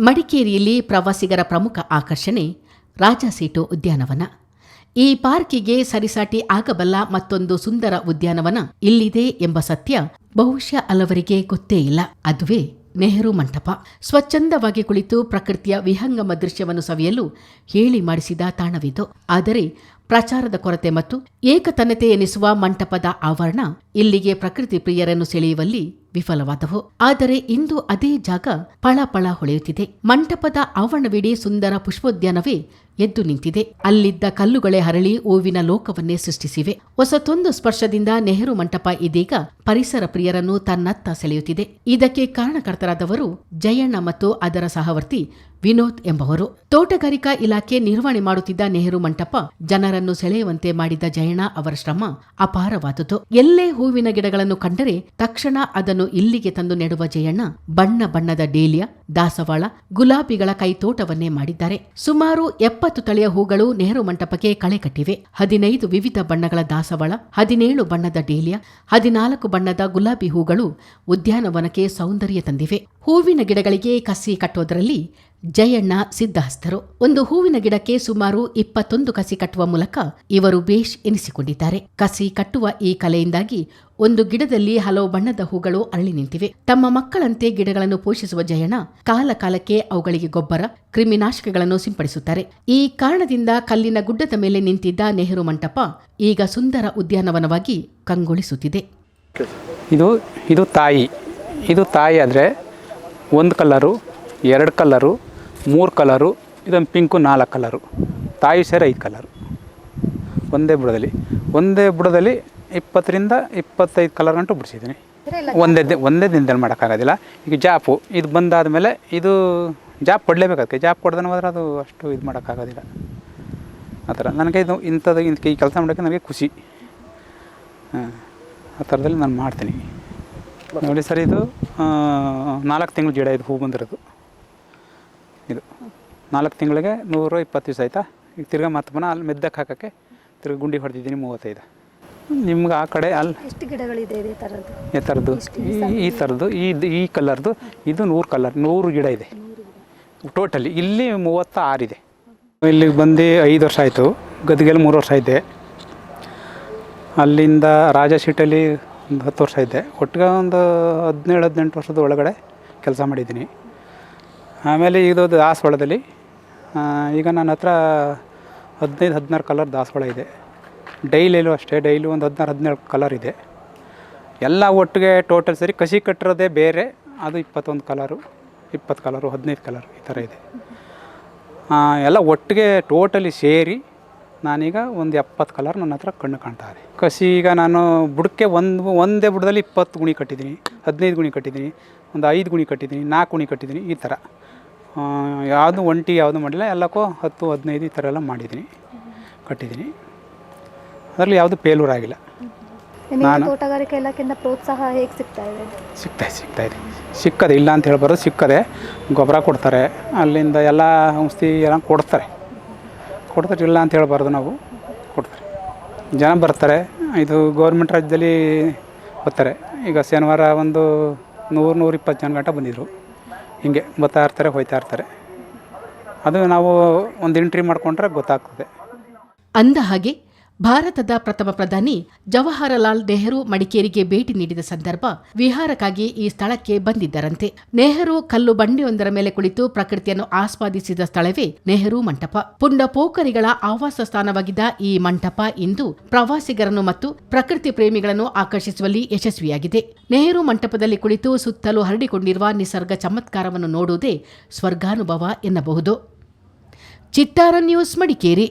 ಮಡಿಕೇರಿಯಲ್ಲಿ ಪ್ರವಾಸಿಗರ ಪ್ರಮುಖ ಆಕರ್ಷಣೆ ರಾಜಾಸೀಟು ಉದ್ಯಾನವನ. ಈ ಪಾರ್ಕಿಗೆ ಸರಿಸಾಟಿ ಆಗಬಲ್ಲ ಮತ್ತೊಂದು ಸುಂದರ ಉದ್ಯಾನವನ ಇಲ್ಲಿದೆ ಎಂಬ ಸತ್ಯ ಬಹುಶಃ ಹಲವರಿಗೆ ಗೊತ್ತೇ ಇಲ್ಲ. ಅದುವೇ ನೆಹರು ಮಂಟಪ. ಸ್ವಚ್ಛಂದವಾಗಿ ಕುಳಿತು ಪ್ರಕೃತಿಯ ವಿಹಂಗಮ ದೃಶ್ಯವನ್ನು ಸವಿಯಲು ಹೇಳಿ ಮಾಡಿಸಿದ ತಾಣವಿದು. ಆದರೆ ಪ್ರಚಾರದ ಕೊರತೆ ಮತ್ತು ಏಕತನತೆ ಎನಿಸುವ ಮಂಟಪದ ಆವರಣ ಇಲ್ಲಿಗೆ ಪ್ರಕೃತಿ ಪ್ರಿಯರನ್ನು ಸೆಳೆಯುವಲ್ಲಿ ವಿಫಲವಾದವು. ಆದರೆ ಇಂದು ಅದೇ ಜಾಗ ಪಳಪಳ ಹೊಳೆಯುತ್ತಿದೆ. ಮಂಟಪದ ಆವರಣವಿಡೀ ಸುಂದರ ಪುಷ್ಪೋದ್ಯಾನವೇ ಎದ್ದು ನಿಂತಿದೆ. ಅಲ್ಲಿದ್ದ ಕಲ್ಲುಗಳೇ ಹರಳಿ ಹೂವಿನ ಲೋಕವನ್ನೇ ಸೃಷ್ಟಿಸಿವೆ. ಹೊಸತೊಂದು ಸ್ಪರ್ಶದಿಂದ ನೆಹರು ಮಂಟಪ ಇದೀಗ ಪರಿಸರ ಪ್ರಿಯರನ್ನು ತನ್ನತ್ತ ಸೆಳೆಯುತ್ತಿದೆ. ಇದಕ್ಕೆ ಕಾರಣಕರ್ತರಾದವರು ಜಯಣ್ಣ ಮತ್ತು ಅದರ ಸಹವರ್ತಿ ವಿನೋದ್ ಎಂಬವರು. ತೋಟಗಾರಿಕಾ ಇಲಾಖೆ ನಿರ್ವಹಣೆ ಮಾಡುತ್ತಿದ್ದ ನೆಹರು ಮಂಟಪ ಜನರನ್ನು ಸೆಳೆಯುವಂತೆ ಮಾಡಿದ ಜಯಣ್ಣ ಅವರ ಶ್ರಮ ಅಪಾರವಾದುದು. ಎಲ್ಲೇ ಹೂವಿನ ಗಿಡಗಳನ್ನು ಕಂಡರೆ ತಕ್ಷಣ ಅದನ್ನು ಇಲ್ಲಿಗೆ ತಂದು ನೆಡುವ ಜಯಣ್ಣ ಬಣ್ಣ ಬಣ್ಣದ ಡೇಲಿಯಾ, ದಾಸವಾಳ, ಗುಲಾಬಿಗಳ ಕೈತೋಟವನ್ನೇ ಮಾಡಿದ್ದಾರೆ. ಸುಮಾರು 70 ತಳಿಯ ಹೂಗಳು ನೆಹರು ಮಂಟಪಕ್ಕೆ ಕಳೆ ಕಟ್ಟಿವೆ. 15 ವಿವಿಧ ಬಣ್ಣಗಳ ದಾಸವಾಳ, 17 ಬಣ್ಣದ ಡೇಲಿಯಾ, 14 ಬಣ್ಣದ ಗುಲಾಬಿ ಹೂಗಳು ಉದ್ಯಾನವನಕ್ಕೆ ಸೌಂದರ್ಯ ತಂದಿವೆ. ಹೂವಿನ ಗಿಡಗಳಿಗೆ ಕಸಿ ಕಟ್ಟುವುದರಲ್ಲಿ ಜಯಣ್ಣ ಸಿದ್ಧಹಸ್ತರು. ಒಂದು ಹೂವಿನ ಗಿಡಕ್ಕೆ ಸುಮಾರು 21 ಕಸಿ ಕಟ್ಟುವ ಮೂಲಕ ಇವರು ಬೇಷ್ ಎನಿಸಿಕೊಂಡಿದ್ದಾರೆ. ಕಸಿ ಕಟ್ಟುವ ಈ ಕಲೆಯಿಂದಾಗಿ ಒಂದು ಗಿಡದಲ್ಲಿ ಹಲವು ಬಣ್ಣದ ಹೂಗಳು ಅರಳಿ ನಿಂತಿವೆ. ತಮ್ಮ ಮಕ್ಕಳಂತೆ ಗಿಡಗಳನ್ನು ಪೋಷಿಸುವ ಜಯಣ್ಣ ಕಾಲ ಕಾಲಕ್ಕೆ ಅವುಗಳಿಗೆ ಗೊಬ್ಬರ, ಕ್ರಿಮಿನಾಶಕಗಳನ್ನು ಸಿಂಪಡಿಸುತ್ತಾರೆ. ಈ ಕಾರಣದಿಂದ ಕಲ್ಲಿನ ಗುಡ್ಡದ ಮೇಲೆ ನಿಂತಿದ್ದ ನೆಹರು ಮಂಟಪ ಈಗ ಸುಂದರ ಉದ್ಯಾನವನವಾಗಿ ಕಂಗೊಳಿಸುತ್ತಿದೆ. ಇದು ತಾಯಿ ಆದರೆ 1 ಕಲರು, 2 ಕಲರು, 3 ಕಲರು, ಇದೊಂದು ಪಿಂಕು 4 ಕಲರು, ತಾಯಿ ಸೇರಿ 5 ಕಲರು ಒಂದೇ ಬುಡದಲ್ಲಿ 20ರಿಂದ 25 ಕಲರ್ ಗಂಟು ಬಿಡಿಸಿದ್ದೀನಿ. ಒಂದೇ ದಿನದಲ್ಲಿ ಮಾಡೋಕ್ಕಾಗೋದಿಲ್ಲ. ಈಗ ಜಾಪು ಇದು ಬಂದಾದ ಮೇಲೆ ಇದು ಜಾಪ್ ಕೊಡಲೇಬೇಕಾಗುತ್ತೆ. ಜಾಪ್ ಕೊಡ್ದೇ ಹೋದ್ರೆ ಅದು ಅಷ್ಟು ಇದು ಮಾಡೋಕ್ಕಾಗೋದಿಲ್ಲ. ಆ ಥರ ನನಗೆ ಈ ಕೆಲಸ ಮಾಡೋಕ್ಕೆ ನನಗೆ ಖುಷಿ. ಆ ಥರದಲ್ಲಿ ನಾನು ಮಾಡ್ತೀನಿ. ನೋಡಿ ಸರ್, ಇದು 4 ತಿಂಗಳು ಗಿಡ, ಇದು ಹೂ ಬಂದಿರೋದು. ಇದು 4 ತಿಂಗಳಿಗೆ 120 ದಿವಸ ಆಯಿತಾ. ಈಗ ತಿರ್ಗಾ ಮತ್ತೆ ಪುನಃ ಅಲ್ಲಿ ಮೆದ್ದಕ್ಕೆ ಹಾಕೋಕ್ಕೆ ತಿರ್ಗಿ ಗುಂಡಿ ಹೊಡೆದಿದ್ದೀನಿ 35. ನಿಮ್ಗೆ ಆ ಕಡೆ ಅಲ್ಲಿ ಎಷ್ಟು ಗಿಡಗಳಿದೆ ಈ ಥರದ್ದು ಈ ಕಲರ್ದು ಇದು 100 ಗಿಡ ಇದೆ ಟೋಟಲಿ. ಇಲ್ಲಿ 36 ಇದೆ. ಇಲ್ಲಿಗೆ ಬಂದು 5 ವರ್ಷ ಆಯಿತು. ಗದಿಗೆಲ್ಲಿ 3 ವರ್ಷ ಇದ್ದೆ. ಅಲ್ಲಿಂದ ರಾಜಾಸೀಟಲ್ಲಿ ಒಂದು 10 ವರ್ಷ ಇದ್ದೆ. ಒಟ್ಟಿಗೆ ಒಂದು 17-18 ವರ್ಷದ ಒಳಗಡೆ ಕೆಲಸ ಮಾಡಿದ್ದೀನಿ. ಆಮೇಲೆ ಇದು ದಾಸವಾಳದಲ್ಲಿ ಈಗ ನನ್ನ ಹತ್ರ 15-16 ಕಲರ್ ದಾಸವಾಳ ಇದೆ. ಡೈಲಿಯಲ್ಲೂ ಅಷ್ಟೇ, ಡೈಲಿ ಒಂದು 16-17 ಕಲರ್ ಇದೆ. ಎಲ್ಲ ಒಟ್ಟಿಗೆ ಟೋಟಲ್ ಸರಿ ಕಸಿ ಕಟ್ಟಿರೋದೇ ಬೇರೆ, ಅದು 21 ಕಲರು, 20 ಕಲರು, 15 ಕಲರ್ ಈ ಥರ ಇದೆ. ಎಲ್ಲ ಒಟ್ಟಿಗೆ ಟೋಟಲಿ ಸೇರಿ ನಾನೀಗ ಒಂದು 70 ಕಲರ್ ನನ್ನ ಹತ್ರ ಕಣ್ಣು ಕಾಣ್ತಾ ಇದೆ. ಕಸಿ ಈಗ ನಾನು ಬುಡಕ್ಕೆ ಒಂದೇ ಬುಡದಲ್ಲಿ 20 ಗುಣಿ ಕಟ್ಟಿದ್ದೀನಿ, 15 ಗುಣಿ ಕಟ್ಟಿದ್ದೀನಿ, ಒಂದು 5 ಗುಣಿ ಕಟ್ಟಿದ್ದೀನಿ, 4 ಗುಣಿ ಕಟ್ಟಿದ್ದೀನಿ. ಈ ಥರ ಯಾವುದು ಒಂಟಿ ಯಾವುದು ಮಾಡಿಲ್ಲ, ಎಲ್ಲಕ್ಕೂ 10-15 ಈ ಥರ ಎಲ್ಲ ಕಟ್ಟಿದ್ದೀನಿ. ಅದರಲ್ಲಿ ಯಾವುದು ಫೇಲ್ಯೂರ್ ಆಗಿಲ್ಲ. ನಾನು ತೋಟಗಾರಿಕೆ ಇಲಾಖೆಯಿಂದ ಪ್ರೋತ್ಸಾಹ ಹೇಗೆ ಸಿಗ್ತಾ ಇದೆ? ಸಿಕ್ಕದೆ, ಇಲ್ಲ ಅಂತ ಹೇಳ್ಬಾರ್ದು, ಸಿಕ್ಕದೆ. ಗೊಬ್ಬರ ಕೊಡ್ತಾರೆ, ಅಲ್ಲಿಂದ ಎಲ್ಲ ಔಷಧಿ ಎಲ್ಲ ಕೊಡ್ತಾರೆ, ಇಲ್ಲ ಅಂತ ಹೇಳ್ಬಾರ್ದು. ನಾವು ಕೊಡ್ತಾರೆ, ಜನ ಬರ್ತಾರೆ. ಇದು ಗೌರ್ಮೆಂಟ್ ರಾಜ್ಯದಲ್ಲಿ ಬರ್ತಾರೆ. ಈಗ ಶನಿವಾರ ಒಂದು 100-120 ಜನ ಗಂಟ ಬಂದಿದ್ದರು. ಹೀಗೆ ಬರ್ತಾ ಇರ್ತಾರೆ, ಹೋಗ್ತಾ ಇರ್ತಾರೆ. ಅದು ನಾವು ಒಂದು ಎಂಟ್ರಿ ಮಾಡಿಕೊಂಡ್ರೆ ಗೊತ್ತಾಗ್ತದೆ. ಅಂದ ಹಾಗೆ ಭಾರತದ ಪ್ರಥಮ ಪ್ರಧಾನಿ ಜವಾಹರಲಾಲ್ ನೆಹರು ಮಡಿಕೇರಿಗೆ ಭೇಟಿ ನೀಡಿದ ಸಂದರ್ಭ ವಿಹಾರಕ್ಕಾಗಿ ಈ ಸ್ಥಳಕ್ಕೆ ಬಂದಿದ್ದರಂತೆ. ನೆಹರು ಕಲ್ಲು ಬಂಡೆಯೊಂದರ ಮೇಲೆ ಕುಳಿತು ಪ್ರಕೃತಿಯನ್ನು ಆಸ್ವಾದಿಸಿದ ಸ್ಥಳವೇ ನೆಹರು ಮಂಟಪ. ಪುಂಡ ಪೋಖರಿಗಳ ಆವಾಸ ಸ್ಥಾನವಾಗಿದ್ದ ಈ ಮಂಟಪ ಇಂದು ಪ್ರವಾಸಿಗರನ್ನು ಮತ್ತು ಪ್ರಕೃತಿ ಪ್ರೇಮಿಗಳನ್ನು ಆಕರ್ಷಿಸುವಲ್ಲಿ ಯಶಸ್ವಿಯಾಗಿದೆ. ನೆಹರು ಮಂಟಪದಲ್ಲಿ ಕುಳಿತು ಸುತ್ತಲೂ ಹರಡಿಕೊಂಡಿರುವ ನಿಸರ್ಗ ಚಮತ್ಕಾರವನ್ನು ನೋಡುವುದೇ ಸ್ವರ್ಗಾನುಭವ ಎನ್ನಬಹುದು. ಚಿತ್ತಾರ ನ್ಯೂಸ್, ಮಡಿಕೇರಿ.